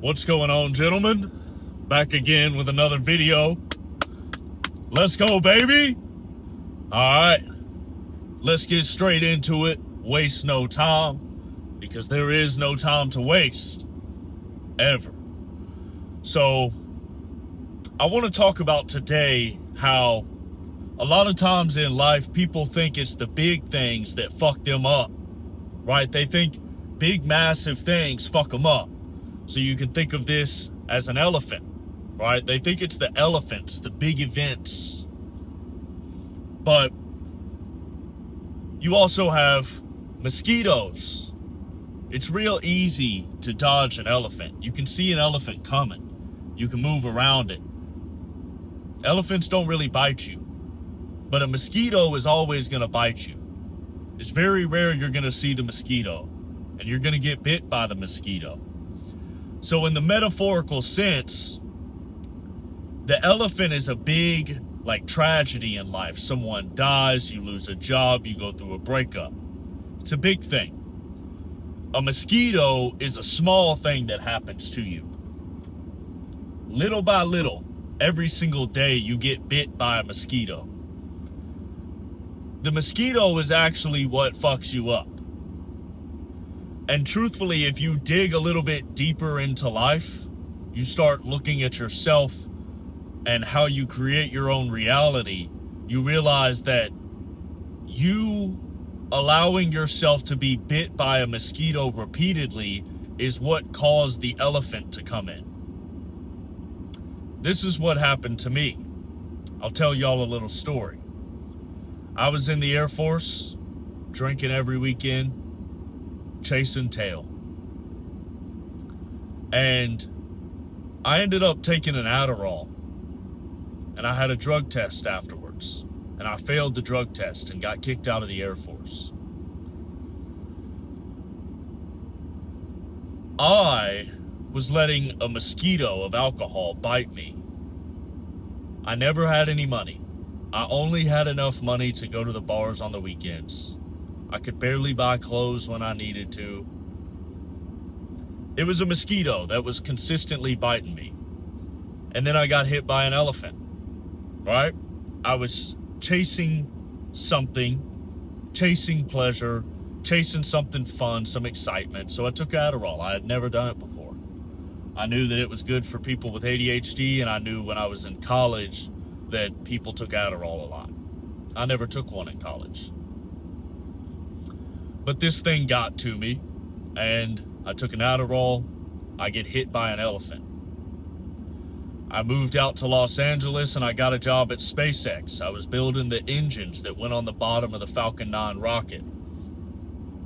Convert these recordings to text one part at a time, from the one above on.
What's going on, gentlemen? Back again with another video. Let's go, baby. Alright, let's get straight into it. Waste no time, because there is no time to waste, ever. So, I want to talk about today how a lot of times in life, people think it's the big things that fuck them up, right? They think big, massive things fuck them up. So you can think of this as an elephant, right? They think it's the elephants, the big events. But you also have mosquitoes. It's real easy to dodge an elephant. You can see an elephant coming. You can move around it. Elephants don't really bite you, but a mosquito is always going to bite you. It's very rare you're going to see the mosquito, and you're going to get bit by the mosquito. So in the metaphorical sense, the elephant is a big, tragedy in life. Someone dies, you lose a job, you go through a breakup. It's a big thing. A mosquito is a small thing that happens to you. Little by little, every single day you get bit by a mosquito. The mosquito is actually what fucks you up. And truthfully, if you dig a little bit deeper into life, you start looking at yourself and how you create your own reality, you realize that you allowing yourself to be bit by a mosquito repeatedly is what caused the elephant to come in. This is what happened to me. I'll tell y'all a little story. I was in the Air Force, drinking every weekend, chasing tail. And I ended up taking an Adderall, and I had a drug test afterwards, and I failed the drug test and got kicked out of the Air Force. I was letting a mosquito of alcohol bite me. I never had any money. I only had enough money to go to the bars on the weekends. I could barely buy clothes when I needed to. It was a mosquito that was consistently biting me. And then I got hit by an elephant, right? I was chasing something, chasing pleasure, chasing something fun, some excitement. So I took Adderall. I had never done it before. I knew that it was good for people with ADHD, and I knew when I was in college that people took Adderall a lot. I never took one in college. But this thing got to me, and I took an Adderall. I get hit by an elephant. I moved out to Los Angeles, and I got a job at SpaceX. I was building the engines that went on the bottom of the Falcon 9 rocket.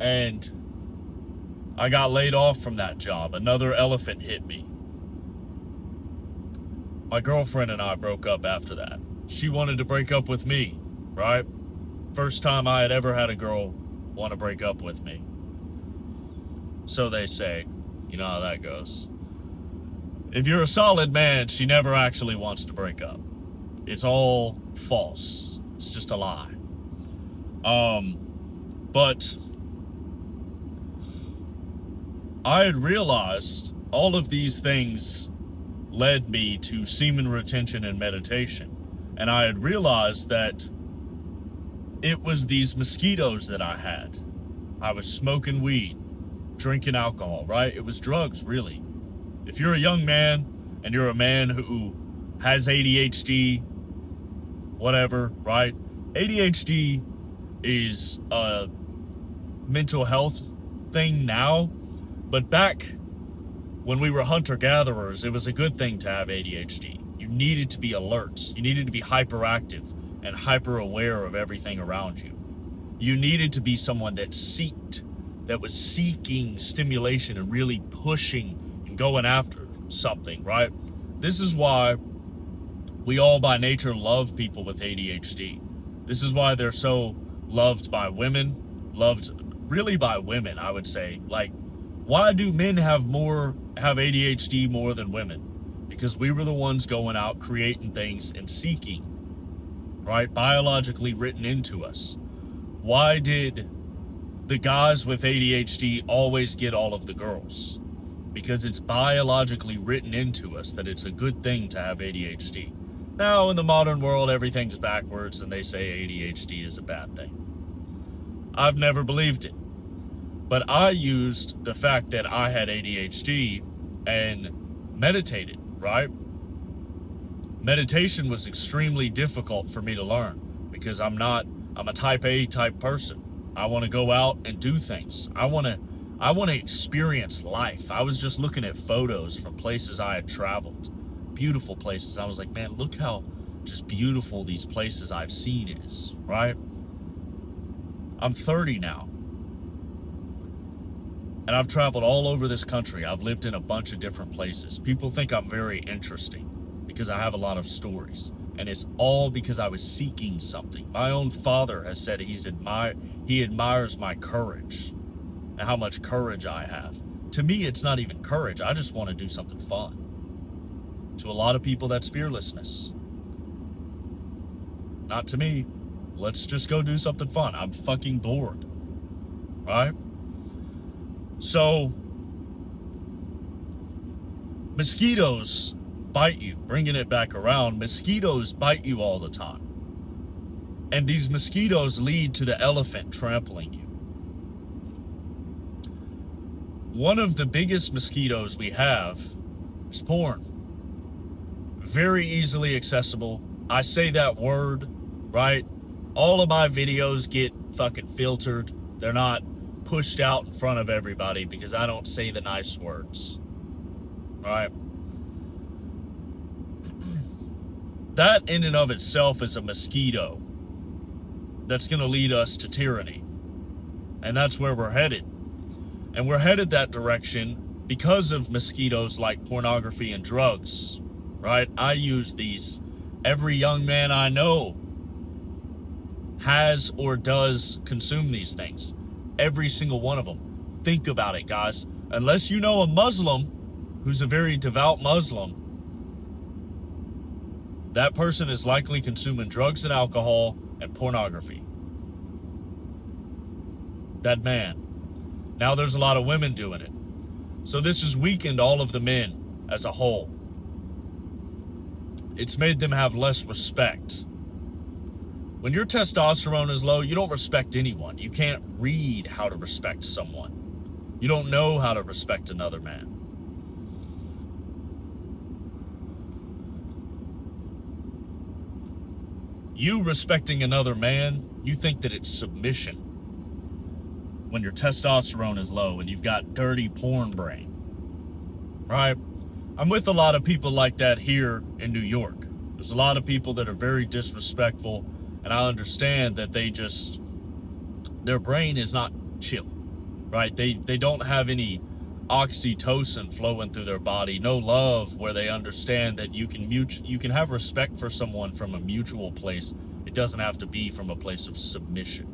And I got laid off from that job. Another elephant hit me. My girlfriend and I broke up after that. She wanted to break up with me, right? First time I had ever had a girl want to break up with me. So they say. You know how that goes. If you're a solid man, she never actually wants to break up. It's all false. It's just a lie. But I had realized all of these things led me to semen retention and meditation. And I had realized that it was these mosquitoes that I had. I was smoking weed, drinking alcohol, right? It was drugs, really. If you're a young man and you're a man who has ADHD, whatever, right? ADHD is a mental health thing now, but back when we were hunter-gatherers, it was a good thing to have ADHD. You needed to be alert. You needed to be hyperactive and hyper-aware of everything around you. You needed to be someone that was seeking stimulation and really pushing and going after something, right? This is why we all by nature love people with ADHD. This is why they're so loved by women, loved really by women, I would say. Why do men have ADHD more than women? Because we were the ones going out creating things and seeking, right? Biologically written into us. Why did the guys with ADHD always get all of the girls? because it's biologically written into us that it's a good thing to have ADHD. Now, in the modern world, everything's backwards and they say ADHD is a bad thing. I've never believed it. But I used the fact that I had ADHD and meditated, right? Meditation was extremely difficult for me to learn because I'm a type A type person. I want to go out and do things. I want to experience life. I was just looking at photos from places I had traveled, beautiful places. I was like, man, look how just beautiful these places I've seen is, right? I'm 30 now. And I've traveled all over this country. I've lived in a bunch of different places. People think I'm very interesting because I have a lot of stories. And it's all because I was seeking something. My own father has said he admires my courage and how much courage I have. To me, it's not even courage. I just want to do something fun. To a lot of people, that's fearlessness. Not to me. Let's just go do something fun. I'm fucking bored. Right? So, mosquitoes bite you. Bringing it back around, mosquitoes bite you all the time. And these mosquitoes lead to the elephant trampling you. One of the biggest mosquitoes we have is porn. Very easily accessible. I say that word, right? All of my videos get fucking filtered. They're not pushed out in front of everybody because I don't say the nice words. Right? That in and of itself is a mosquito that's going to lead us to tyranny. And that's where we're headed. And we're headed that direction because of mosquitoes like pornography and drugs. Right? I use these. Every young man I know has or does consume these things. Every single one of them. Think about it, guys. Unless you know a Muslim who's a very devout Muslim, that person is likely consuming drugs and alcohol and pornography. That man. Now there's a lot of women doing it. So this has weakened all of the men as a whole. It's made them have less respect. When your testosterone is low, you don't respect anyone. You can't read how to respect someone. You don't know how to respect another man. You respecting another man, you think that it's submission. When your testosterone is low and you've got dirty porn brain. Right? I'm with a lot of people like that here in New York. There's a lot of people that are very disrespectful. And I understand that their brain is not chill, right? They don't have any oxytocin flowing through their body, no love, where they understand that you can have respect for someone from a mutual place. It doesn't have to be from a place of submission,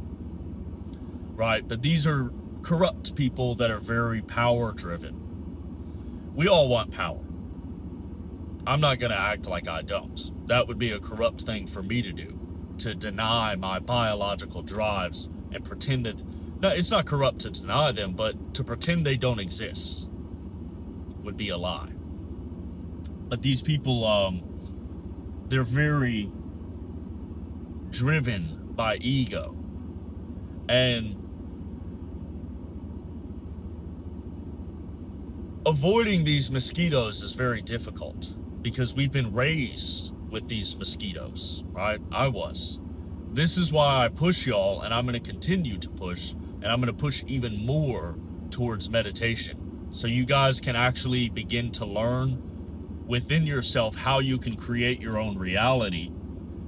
right? But these are corrupt people that are very power driven. We all want power. I'm not going to act like I don't. That would be a corrupt thing for me to do. To deny my biological drives and pretend that, no, it's not corrupt to deny them, but to pretend they don't exist would be a lie. But these people, they're very driven by ego. And avoiding these mosquitoes is very difficult because we've been raised with these mosquitoes, right? I was. This is why I push y'all, and I'm going to continue to push, and I'm going to push even more towards meditation. So you guys can actually begin to learn within yourself how you can create your own reality.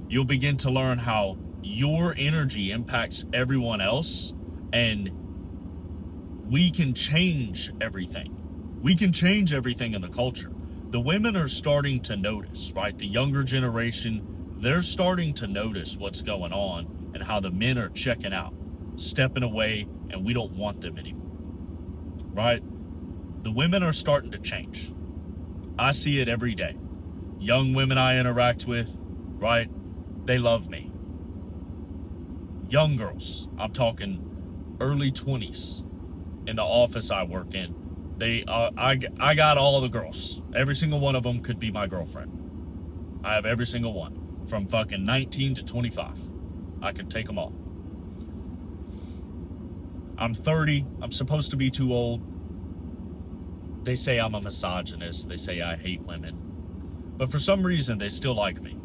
You'll begin to learn how your energy impacts everyone else, and we can change everything. We can change everything in the culture. The women are starting to notice, right? The younger generation, they're starting to notice what's going on and how the men are checking out, stepping away, and we don't want them anymore, right? The women are starting to change. I see it every day. Young women I interact with, right? They love me. Young girls, I'm talking early 20s in the office I work in. I got all the girls. Every single one of them could be my girlfriend. I have every single one. From fucking 19 to 25. I could take them all. I'm 30. I'm supposed to be too old. They say I'm a misogynist. They say I hate women. But for some reason, they still like me.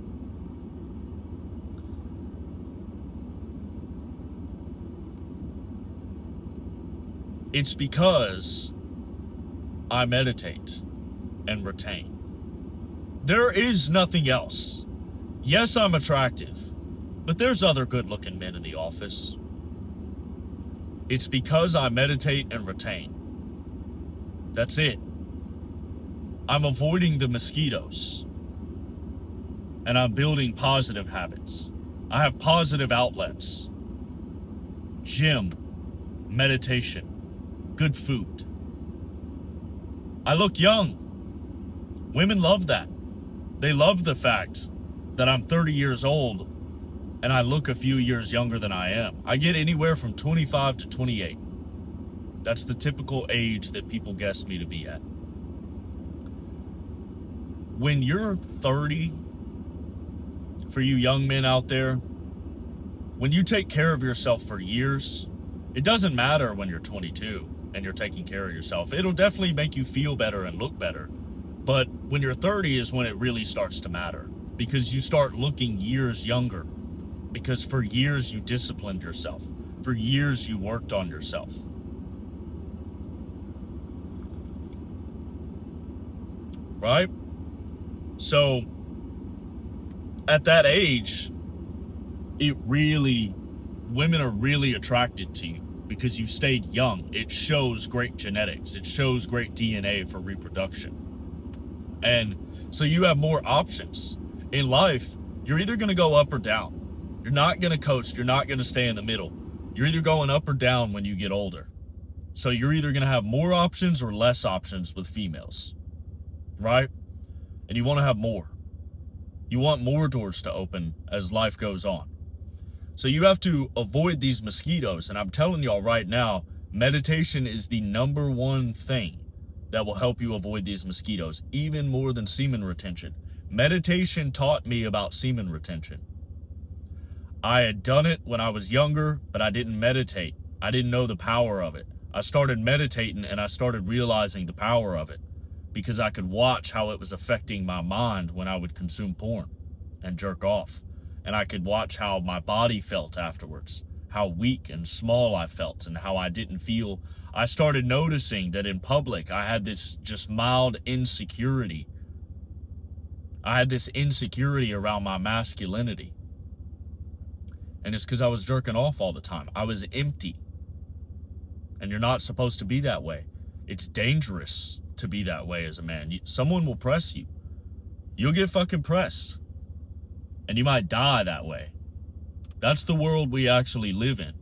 It's because I meditate and retain. There is nothing else. Yes, I'm attractive, but there's other good-looking men in the office. It's because I meditate and retain. That's it. I'm avoiding the mosquitoes. And I'm building positive habits. I have positive outlets. Gym, meditation, good food. I look young. Women love that. They love the fact that I'm 30 years old and I look a few years younger than I am. I get anywhere from 25 to 28. That's the typical age that people guess me to be at. When you're 30, for you young men out there, when you take care of yourself for years, it doesn't matter when you're 22 and you're taking care of yourself. It'll definitely make you feel better and look better. But when you're 30 is when it really starts to matter, because you start looking years younger, because for years you disciplined yourself. For years you worked on yourself. Right? So at that age, women are really attracted to you because you stayed young. It shows great genetics. It shows great DNA for reproduction. And so you have more options. In life, you're either going to go up or down. You're not going to coast. You're not going to stay in the middle. You're either going up or down when you get older. So you're either going to have more options or less options with females. Right? And you want to have more. You want more doors to open as life goes on. So you have to avoid these mosquitoes. And I'm telling y'all right now, meditation is the number one thing that will help you avoid these mosquitoes, even more than semen retention. Meditation taught me about semen retention. I had done it when I was younger, but I didn't meditate. I didn't know the power of it. I started meditating and I started realizing the power of it because I could watch how it was affecting my mind when I would consume porn and jerk off. And I could watch how my body felt afterwards, how weak and small I felt, and how I didn't feel. I started noticing that in public, I had this just mild insecurity. I had this insecurity around my masculinity. And it's because I was jerking off all the time. I was empty. And you're not supposed to be that way. It's dangerous to be that way as a man. Someone will press you. You'll get fucking pressed. And you might die that way. That's the world we actually live in.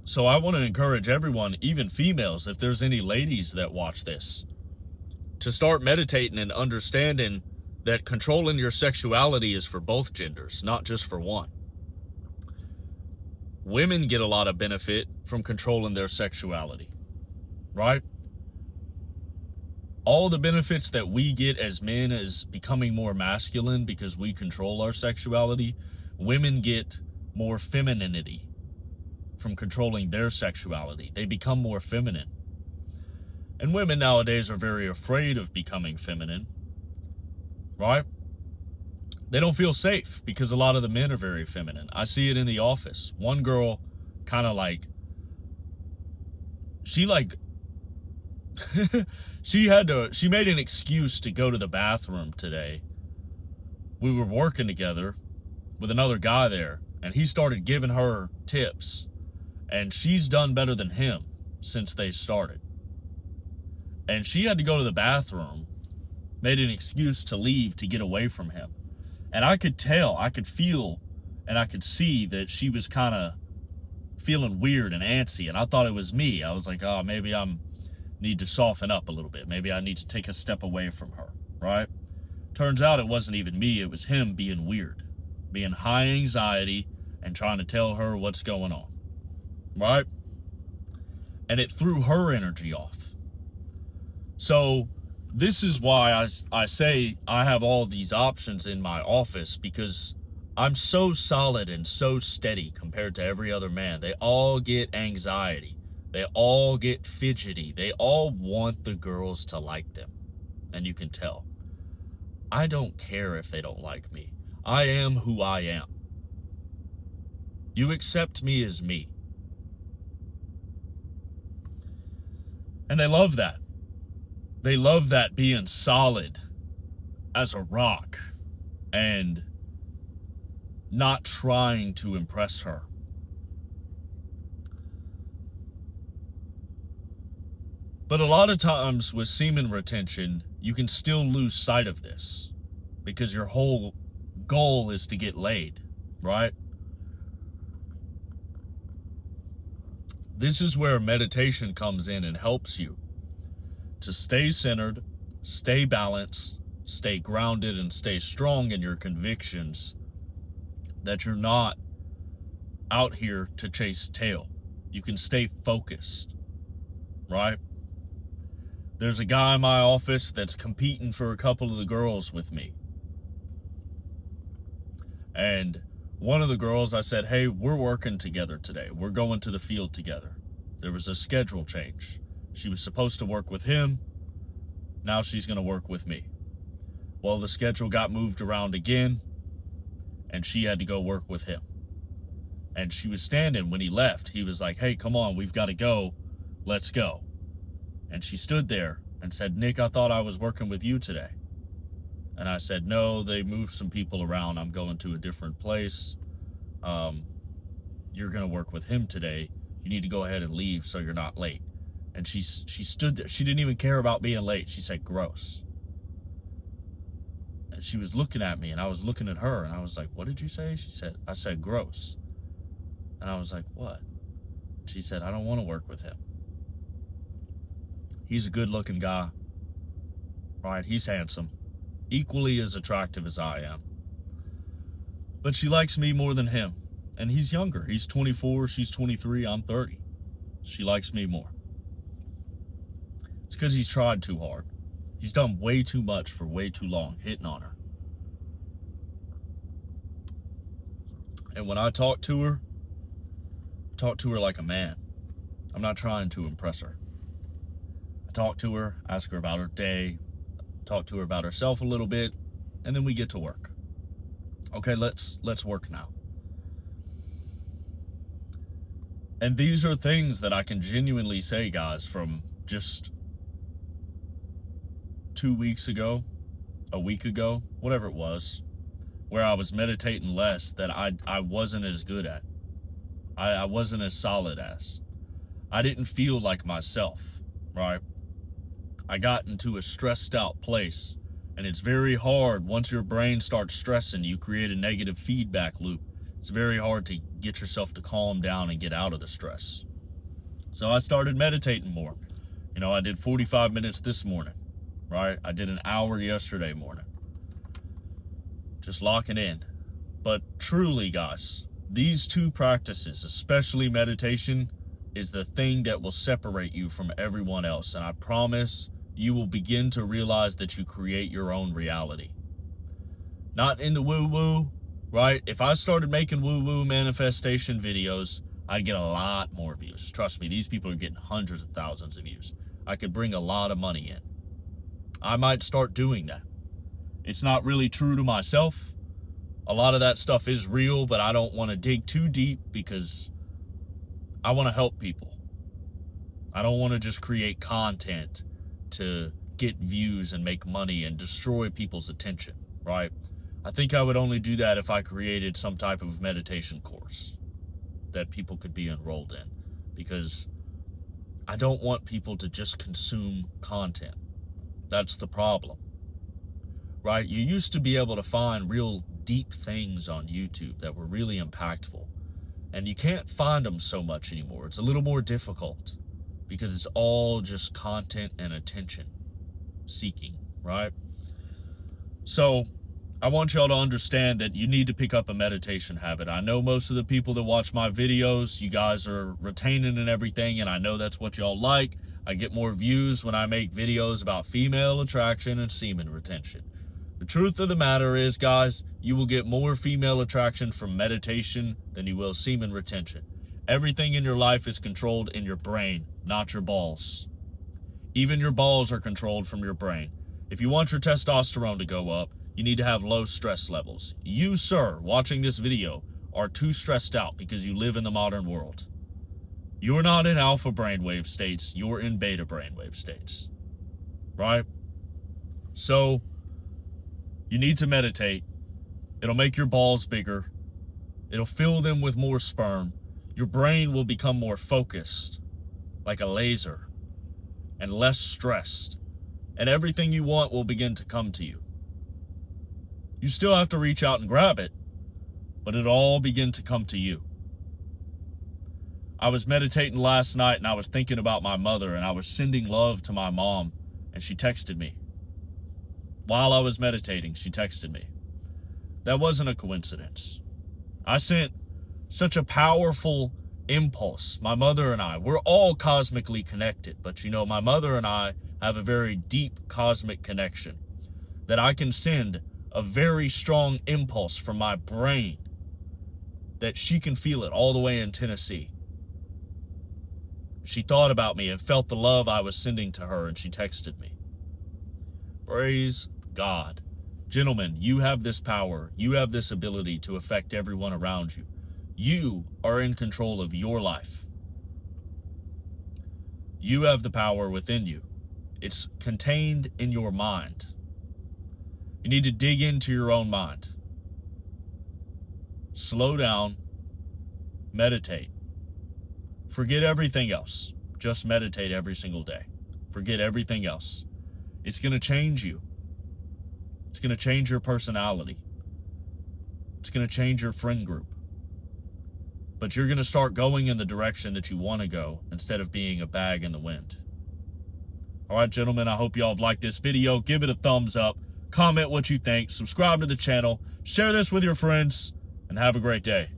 So I want to encourage everyone, even females, if there's any ladies that watch this, to start meditating and understanding that controlling your sexuality is for both genders, not just for one. Women get a lot of benefit from controlling their sexuality, right? All the benefits that we get as men is becoming more masculine because we control our sexuality. Women get more femininity from controlling their sexuality. They become more feminine. And women nowadays are very afraid of becoming feminine, right? They don't feel safe because a lot of the men are very feminine. I see it in the office. One girl kind of like, she made an excuse to go to the bathroom today. We were working together with another guy there, and he started giving her tips, and she's done better than him since they started. And she had to go to the bathroom, made an excuse to leave to get away from him. And I could tell, I could feel, and I could see that she was kind of feeling weird and antsy, and I thought it was me. I was like, oh, maybe I need to soften up a little bit. Maybe I need to take a step away from her, right? Turns out it wasn't even me. It was him being weird, being high anxiety and trying to tell her what's going on, right? and it threw her energy off. So this is why I say I have all these options in my office, because I'm so solid and so steady compared to every other man. They all get anxiety. They all get fidgety. They all want the girls to like them. And you can tell. I don't care if they don't like me. I am who I am. You accept me as me. And they love that. They love that, being solid as a rock and not trying to impress her. But a lot of times with semen retention, you can still lose sight of this because your whole goal is to get laid, right? This is where meditation comes in and helps you to stay centered, stay balanced, stay grounded, and stay strong in your convictions that you're not out here to chase tail. You can stay focused, right? There's a guy in my office that's competing for a couple of the girls with me. And one of the girls, I said, hey, we're working together today. We're going to the field together. There was a schedule change. She was supposed to work with him. Now she's going to work with me. Well, the schedule got moved around again, and she had to go work with him. And she was standing when he left. He was like, hey, come on, we've got to go. Let's go. And she stood there and said, Nick, I thought I was working with you today. And I said, no, they moved some people around. I'm going to a different place. You're going to work with him today. You need to go ahead and leave so you're not late. And she stood there. She didn't even care about being late. She said, gross. And she was looking at me, and I was looking at her, and I was like, what did you say? I said, gross. And I was like, what? She said, I don't want to work with him. He's a good-looking guy, right? He's handsome, equally as attractive as I am. But she likes me more than him, and he's younger. He's 24, she's 23, I'm 30. She likes me more. It's because he's tried too hard. He's done way too much for way too long, hitting on her. And when I talk to her like a man. I'm not trying to impress her. I talk to her, ask her about her day, talk to her about herself a little bit, and then we get to work. Okay, let's work now. And these are things that I can genuinely say, guys, from just 2 weeks ago, a week ago, whatever it was, where I was meditating less, that I wasn't as good at. I wasn't as solid as. I didn't feel like myself, right? I got into a stressed out place, and it's very hard. Once your brain starts stressing, you create a negative feedback loop. It's very hard to get yourself to calm down and get out of the stress. So I started meditating more. You know, I did 45 minutes this morning, right? I did an hour yesterday morning. Just locking in. But truly, guys, these two practices, especially meditation, is the thing that will separate you from everyone else. And I promise you will begin to realize that you create your own reality. Not in the woo-woo, right? If I started making woo-woo manifestation videos, I'd get a lot more views. Trust me, these people are getting hundreds of thousands of views. I could bring a lot of money in. I might start doing that. It's not really true to myself. A lot of that stuff is real, but I don't want to dig too deep because I want to help people. I don't want to just create content to get views and make money and destroy people's attention, right? I think I would only do that if I created some type of meditation course that people could be enrolled in, because I don't want people to just consume content. That's the problem, right? You used to be able to find real deep things on YouTube that were really impactful, and you can't find them so much anymore. It's a little more difficult because it's all just content and attention seeking, right? So I want y'all to understand that you need to pick up a meditation habit. I know most of the people that watch my videos, you guys are retaining and everything, and I know that's what y'all like. I get more views when I make videos about female attraction and semen retention. The truth of the matter is, guys, you will get more female attraction from meditation than you will semen retention. Everything in your life is controlled in your brain, not your balls. Even your balls are controlled from your brain. If you want your testosterone to go up, you need to have low stress levels. You, sir, watching this video, are too stressed out because you live in the modern world. You're not in alpha brainwave states, you're in beta brainwave states. Right? So, you need to meditate. It'll make your balls bigger. It'll fill them with more sperm. Your brain will become more focused, like a laser, and less stressed. And everything you want will begin to come to you. You still have to reach out and grab it, but it'll all begin to come to you. I was meditating last night and I was thinking about my mother, and I was sending love to my mom, and she texted me. While I was meditating, she texted me. That wasn't a coincidence. I sent such a powerful impulse. My mother and I, we're all cosmically connected, but you know, my mother and I have a very deep cosmic connection that I can send a very strong impulse from my brain that she can feel it all the way in Tennessee. She thought about me and felt the love I was sending to her, and she texted me. Praise God. Gentlemen, you have this power. You have this ability to affect everyone around you. You are in control of your life. You have the power within you. It's contained in your mind. You need to dig into your own mind. Slow down. Meditate. Forget everything else. Just meditate every single day. Forget everything else. It's going to change you. It's going to change your personality. It's going to change your friend group. But you're going to start going in the direction that you want to go instead of being a bag in the wind. All right, gentlemen, I hope y'all have liked this video. Give it a thumbs up. Comment what you think. Subscribe to the channel. Share this with your friends. And have a great day.